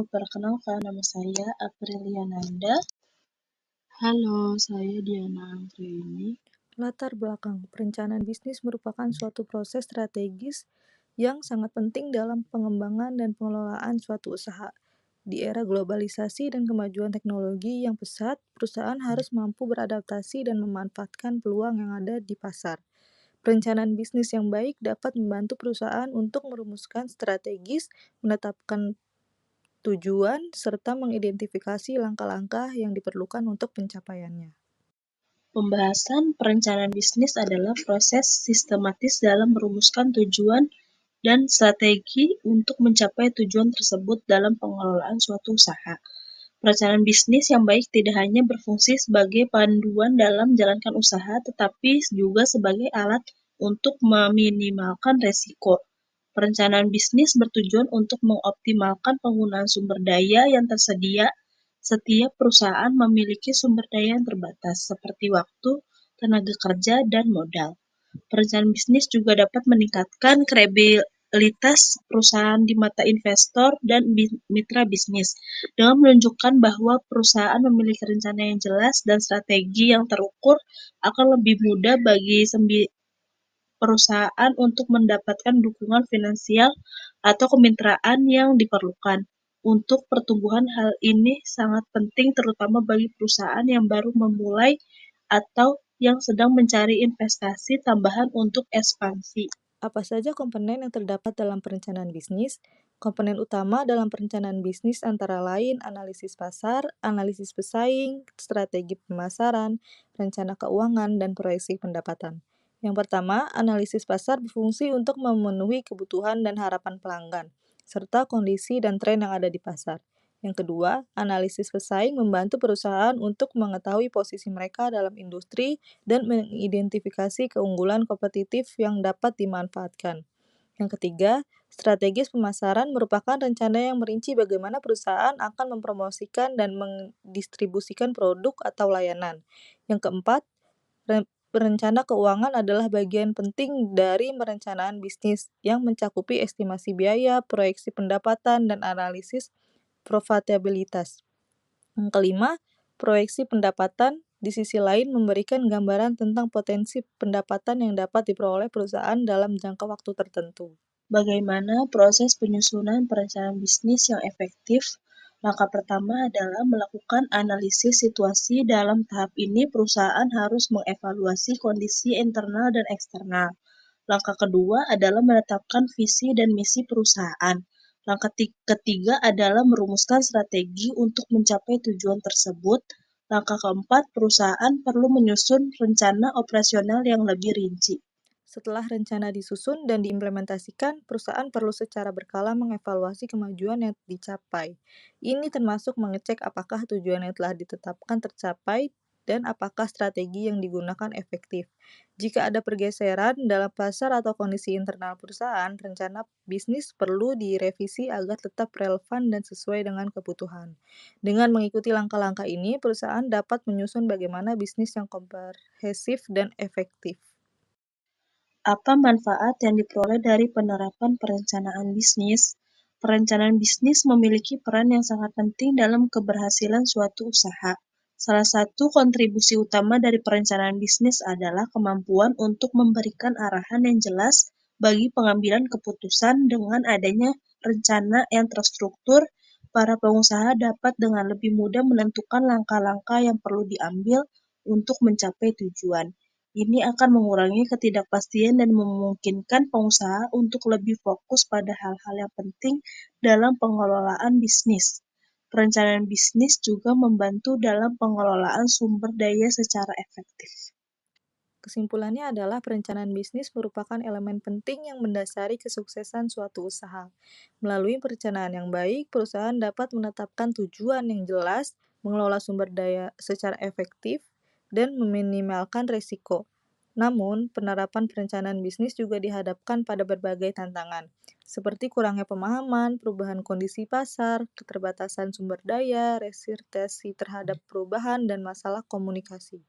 perkenalkan nama saya Aprilia Nanda. Halo, saya Diana Anggraini. Latar belakang perencanaan bisnis merupakan suatu proses strategis yang sangat penting dalam pengembangan dan pengelolaan suatu usaha. Di era globalisasi dan kemajuan teknologi yang pesat, perusahaan harus mampu beradaptasi dan memanfaatkan peluang yang ada di pasar. Perencanaan bisnis yang baik dapat membantu perusahaan untuk merumuskan strategis, menetapkan tujuan, serta mengidentifikasi langkah-langkah yang diperlukan untuk pencapaiannya. Pembahasan perencanaan bisnis adalah proses sistematis dalam merumuskan tujuan dan strategi untuk mencapai tujuan tersebut dalam pengelolaan suatu usaha. Perencanaan bisnis yang baik tidak hanya berfungsi sebagai panduan dalam menjalankan usaha, tetapi juga sebagai alat untuk meminimalkan resiko. Perencanaan bisnis bertujuan untuk mengoptimalkan penggunaan sumber daya yang tersedia. Setiap perusahaan memiliki sumber daya yang terbatas, seperti waktu, tenaga kerja, dan modal. Perencanaan bisnis juga dapat meningkatkan kredibilitas perusahaan di mata investor dan mitra bisnis, dengan menunjukkan bahwa perusahaan memiliki rencana yang jelas dan strategi yang terukur. Akan lebih mudah bagi perusahaan untuk mendapatkan dukungan finansial atau kemitraan yang diperlukan. Untuk pertumbuhan, hal ini sangat penting terutama bagi perusahaan yang baru memulai atau yang sedang mencari investasi tambahan untuk ekspansi. Apa saja komponen yang terdapat dalam perencanaan bisnis? Komponen utama dalam perencanaan bisnis antara lain analisis pasar, analisis pesaing, strategi pemasaran, rencana keuangan, dan proyeksi pendapatan. Yang pertama, analisis pasar berfungsi untuk memenuhi kebutuhan dan harapan pelanggan, serta kondisi dan tren yang ada di pasar. Yang kedua, analisis pesaing membantu perusahaan untuk mengetahui posisi mereka dalam industri dan mengidentifikasi keunggulan kompetitif yang dapat dimanfaatkan. Yang ketiga, strategis pemasaran merupakan rencana yang merinci bagaimana perusahaan akan mempromosikan dan mendistribusikan produk atau layanan. Yang keempat, perencana keuangan adalah bagian penting dari perencanaan bisnis yang mencakupi estimasi biaya, proyeksi pendapatan, dan analisis profitabilitas. Yang kelima, proyeksi pendapatan di sisi lain memberikan gambaran tentang potensi pendapatan yang dapat diperoleh perusahaan dalam jangka waktu tertentu. Bagaimana proses penyusunan perencanaan bisnis yang efektif? Langkah pertama adalah melakukan analisis situasi. Dalam tahap ini, perusahaan harus mengevaluasi kondisi internal dan eksternal. Langkah kedua adalah menetapkan visi dan misi perusahaan. Langkah ketiga adalah merumuskan strategi untuk mencapai tujuan tersebut. Langkah keempat, perusahaan perlu menyusun rencana operasional yang lebih rinci. Setelah rencana disusun dan diimplementasikan, perusahaan perlu secara berkala mengevaluasi kemajuan yang dicapai. Ini termasuk mengecek apakah tujuan yang telah ditetapkan tercapai dan apakah strategi yang digunakan efektif. Jika ada pergeseran dalam pasar atau kondisi internal perusahaan, rencana bisnis perlu direvisi agar tetap relevan dan sesuai dengan kebutuhan. Dengan mengikuti langkah-langkah ini, perusahaan dapat menyusun bagaimana bisnis yang komprehensif dan efektif. Apa manfaat yang diperoleh dari penerapan perencanaan bisnis? Perencanaan bisnis memiliki peran yang sangat penting dalam keberhasilan suatu usaha. Salah satu kontribusi utama dari perencanaan bisnis adalah kemampuan untuk memberikan arahan yang jelas bagi pengambilan keputusan. Dengan adanya rencana yang terstruktur, para pengusaha dapat dengan lebih mudah menentukan langkah-langkah yang perlu diambil untuk mencapai tujuan. Ini akan mengurangi ketidakpastian dan memungkinkan pengusaha untuk lebih fokus pada hal-hal yang penting dalam pengelolaan bisnis. Perencanaan bisnis juga membantu dalam pengelolaan sumber daya secara efektif. Kesimpulannya adalah perencanaan bisnis merupakan elemen penting yang mendasari kesuksesan suatu usaha. Melalui perencanaan yang baik, perusahaan dapat menetapkan tujuan yang jelas, mengelola sumber daya secara efektif, dan meminimalkan risiko. Namun, penerapan perencanaan bisnis juga dihadapkan pada berbagai tantangan, seperti kurangnya pemahaman, perubahan kondisi pasar, keterbatasan sumber daya, resistensi terhadap perubahan, dan masalah komunikasi.